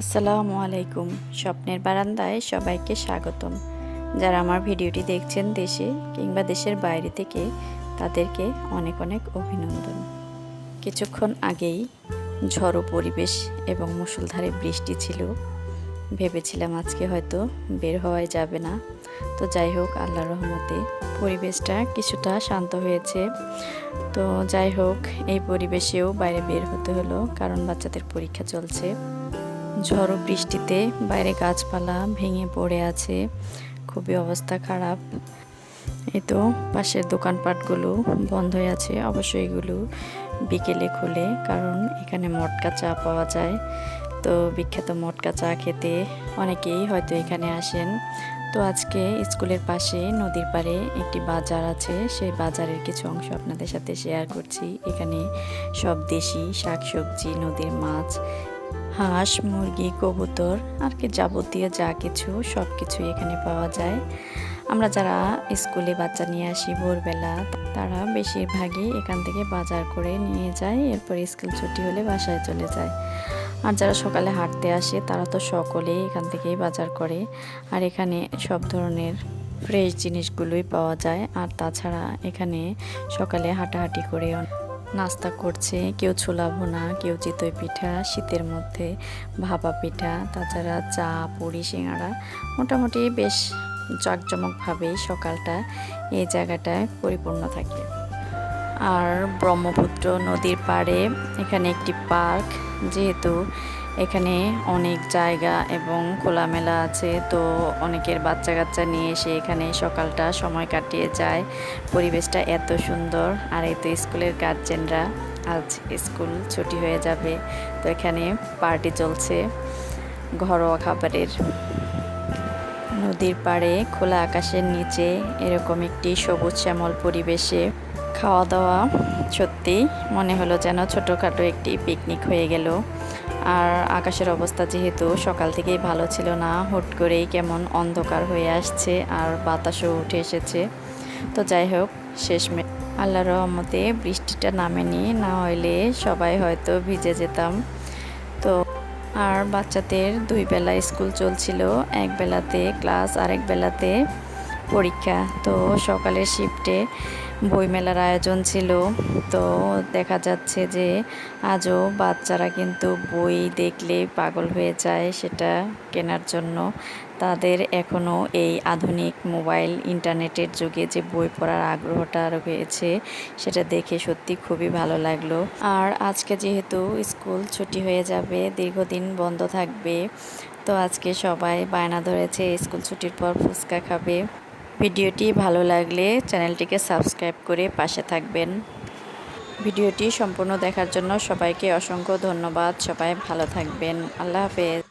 আসসালামু আলাইকুম। স্বপ্নের বারান্দায় সবাইকে স্বাগতম। যারা আমার ভিডিওটি দেখছেন দেশে কিংবা দেশের বাইরে থেকে, তাদেরকে অনেক অনেক অভিনন্দন। কিছুক্ষণ আগেই ঝড়ো পরিবেশ এবং মুষলধারে বৃষ্টি ছিল। ভেবেছিলাম আজকে হয়তো বের হওয়াই যাবে না, তো যাই হোক আল্লাহর রহমতে পরিবেশটা কিছুটা শান্ত হয়েছে। তো যাই হোক এই পরিবেশেও বাইরে বের হতে হলো, কারণ বাচ্চাদের পরীক্ষা চলছে। ঝড়ো বৃষ্টিতে বাইরে গাছপালা ভেঙে পড়ে আছে, খুবই অবস্থা খারাপ। এই তো পাশের দোকানপাটগুলো বন্ধ হয়ে আছে, অবশ্যই এগুলো বিকেলে খুলে, কারণ এখানে মটকা চা পাওয়া যায়। তো বিখ্যাত মটকা চা খেতে অনেকেই হয়তো এখানে আসেন। তো আজকে স্কুলের পাশে নদীর পাড়ে একটি বাজার আছে, সেই বাজারের কিছু অংশ আপনাদের সাথে শেয়ার করছি। এখানে সব দেশি শাকসবজি, নদীর মাছ, হাঁস, মুরগি, কবুতর আর কি যাবতীয় যা কিছু সব কিছুই এখানে পাওয়া যায়। আমরা যারা স্কুলে বাচ্চা নিয়ে আসি ভোরবেলা, তারা বেশিরভাগই এখান থেকে বাজার করে নিয়ে যায়, এরপর স্কুল ছুটি হলে বাসায় চলে যায়। আর যারা সকালে হাঁটতে আসে তারা তো সকলেই এখান থেকেই বাজার করে। আর এখানে সব ধরনের ফ্রেশ জিনিসগুলোই পাওয়া যায়। আর তাছাড়া এখানে সকালে হাঁটাহাঁটি করে নাস্তা করছে, কেউ ছোলা ভুনা, কেউ চিতই পিঠা, শীতের মধ্যে ভাপা পিঠা, তাছাড়া চা, পুরি, সিঙ্গাড়া। মোটামুটি বেশ জাঁকজমকভাবেই সকালটা এই জায়গাটায় পরিপূর্ণ থাকে। আর ব্রহ্মপুত্র নদীর পাড়ে এখানে একটি পার্ক, যেহেতু এখানে অনেক জায়গা এবং খোলামেলা আছে, তো অনেকের বাচ্চা কাচ্চা নিয়ে এসে এখানে সকালটা সময় কাটিয়ে যায়। পরিবেশটা এত সুন্দর। আর এই তো স্কুলের গার্জেনরা, আজ স্কুল ছুটি হয়ে যাবে, তো এখানে পার্টি চলছে ঘরোয়া খাবারের। নদীর পাড়ে খোলা আকাশের নিচে এরকম একটি সবুজ শ্যামল পরিবেশে খাওয়া দাওয়া সত্যি মনে হলো যেন ছোটোখাটো একটি পিকনিক হয়ে গেল। আর আকাশের অবস্থা যেহেতু সকাল থেকেই ভালো ছিল না, হুট করেই কেমন অন্ধকার হয়ে আসছে আর বাতাসও উঠে এসেছে। তো যাই হোক শেষমেশ আল্লাহর রহমতে বৃষ্টিটা নামেনি, না হইলে সবাই হয়তো ভিজে যেতাম। তো আর বাচ্চাদের দুই বেলা স্কুল চলছিল, এক বেলাতে ক্লাস আর এক বেলাতে পরীক্ষা। তো সকালের শিফটে বইমেলার আয়োজন ছিল। তো দেখা যাচ্ছে যে আজও বাচ্চারা কিন্তু বই দেখলে পাগল হয়ে যায় সেটা কেনার জন্য। তাদের এখনও এই আধুনিক মোবাইল ইন্টারনেটের যুগে যে বই পড়ার আগ্রহটা রয়েছে, সেটা দেখে সত্যি খুবই ভালো লাগলো। আর আজকে যেহেতু স্কুল ছুটি হয়ে যাবে, দীর্ঘদিন বন্ধ থাকবে, তো আজকে সবাই বায়না ধরেছে স্কুল ছুটির পর ফুচকা খাবে। ভিডিওটি ভালো লাগলে চ্যানেলটিকে সাবস্ক্রাইব করে পাশে থাকবেন। ভিডিওটি সম্পূর্ণ দেখার জন্য সবাইকে অসংখ্য ধন্যবাদ। সবাই ভালো থাকবেন। আল্লাহ হাফেজ।